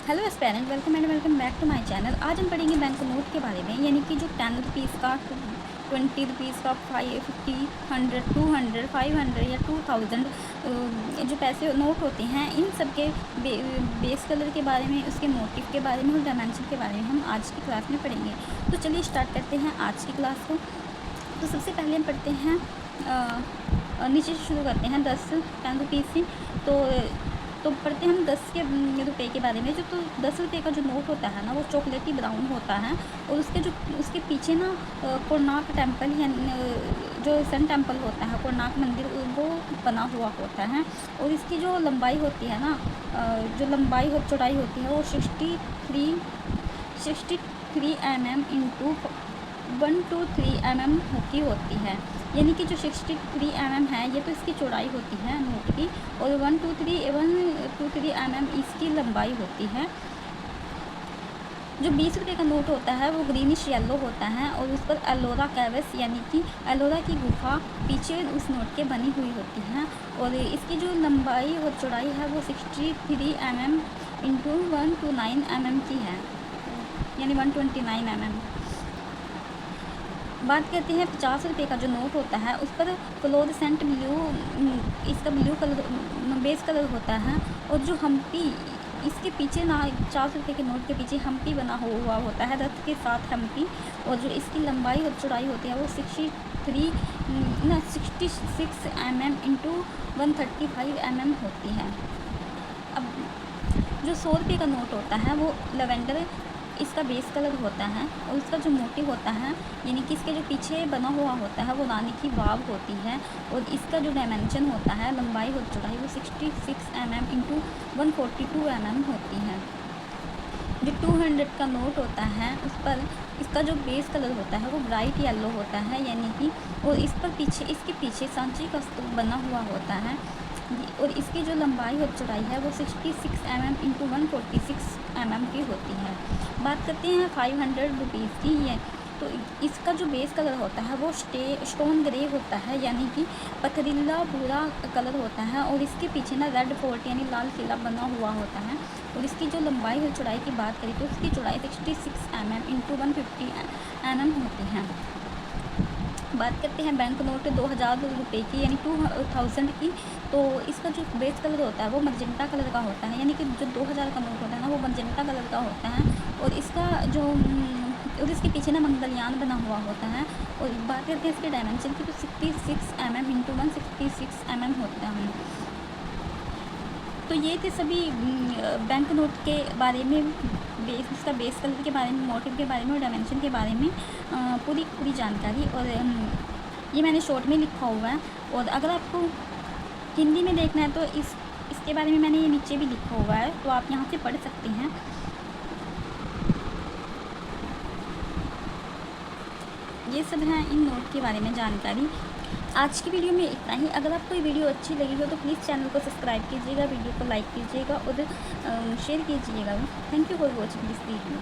Hello aspirant, welcome back to my channel. आज हम पढ़ेंगे बैंक नोट के बारे में, यानी कि जो 10 रुपीज़ का, 20 रुपीज़ का, 50, 100, 200, 500 या 2000 जो पैसे नोट होते हैं, इन सब के बेस कलर के बारे में, उसके मोटिव के बारे में और डायमेंशन के बारे में हम आज की क्लास में पढ़ेंगे। तो चलिए स्टार्ट करते हैं आज की क्लास को। तो सबसे पहले हम पढ़ते हैं, नीचे से शुरू करते हैं 10 रुपीज़ से। तो पढ़ते हैं हम 10 के रुपये के बारे में। जो तो 10 रुपये का जो नोट होता है ना, वो चॉकलेटी ब्राउन होता है और उसके पीछे ना कोणार्क टेम्पल या जो सन टेम्पल होता है, कोणार्क मंदिर, वो बना हुआ होता है। और इसकी जो लंबाई होती है ना, जो लंबाई और चौड़ाई होती है, वो 63 mm इंटू 123 mm की होती है। यानी कि जो 63 mm है, ये तो इसकी चौड़ाई होती है नोट की, और 123 mm इसकी लंबाई होती है। जो 20 रुपये का नोट होता है, वो ग्रीनिश येलो होता है और उस पर एलोरा कैवस यानी कि एलोरा की गुफा पीछे उस नोट के बनी हुई होती है। और इसकी जो लंबाई और चौड़ाई है, वो 63 mm इंटू 129 mm की है, यानी 129 mm। बात करते हैं 50 रुपये का जो नोट होता है, उस पर फ्लोरेसेंट ब्लू, इसका ब्लू कलर बेस कलर होता है। और जो हम्पी, इसके पीछे ना 50 रुपये के नोट के पीछे हम्पी बना हुआ होता है, रथ के साथ हम्पी। और जो इसकी लंबाई और चौड़ाई होती है, वो 66 mm इंटू 135 mm होती है। अब जो 100 रुपये का नोट होता है, वो लेवेंडर इसका बेस कलर होता है और इसका जो मोटिव होता है, यानी कि इसके जो पीछे बना हुआ होता है, वो रानी की वाव होती है। और इसका जो डायमेंशन होता है, लंबाई और चौड़ाई, वो 66 mm इंटू 142 mm होती है। जो 200 का नोट होता है, उस पर इसका जो बेस कलर होता है, वो ब्राइट येलो होता है, यानी कि, और इसके पीछे सांची का स्तूप बना हुआ होता है। और इसकी जो लंबाई और चौड़ाई है, वो 66 mm इंटू 146 mm की होती है। बात करते हैं 500 रुपीज़ की। ये तो इसका जो बेस कलर होता है, वो स्टोन ग्रे होता है, यानी कि पथरीला भूरा कलर होता है। और इसके पीछे ना रेड फोर्ट यानी लाल किला बना हुआ होता है। और इसकी जो लंबाई और चौड़ाई की बात करें, तो इसकी चौड़ाई 66 mm इंटू 150 mm होती है। बात करते हैं बैंक नोट 2000 रुपये की, यानी 2000 की। तो इसका जो बेस कलर होता है, वो मजेंटा कलर का होता है, यानी कि जो 2000 का नोट होता है ना, वो मजेंटा कलर का होता है। और इसके पीछे ना मंगलयान बना हुआ होता है। और बात करते हैं इसके डायमेंशन की, तो 66 mm इंटू 166 mm होता है। तो ये थे सभी बैंक नोट के बारे में, इसका बेस कलर के बारे में, मोटिव के बारे में और डायमेंशन के बारे में पूरी जानकारी। और ये मैंने शॉर्ट में लिखा हुआ है। और अगर आपको हिंदी में देखना है, तो इसके बारे में मैंने ये नीचे भी लिखा हुआ है, तो आप यहाँ से पढ़ सकते हैं। ये सब है इन नोट के बारे में जानकारी। आज की वीडियो में इतना ही। अगर आपको ये वीडियो अच्छी लगी हो, तो प्लीज़ चैनल को सब्सक्राइब कीजिएगा, वीडियो को लाइक कीजिएगा और शेयर कीजिएगा। Thank you for watching this video.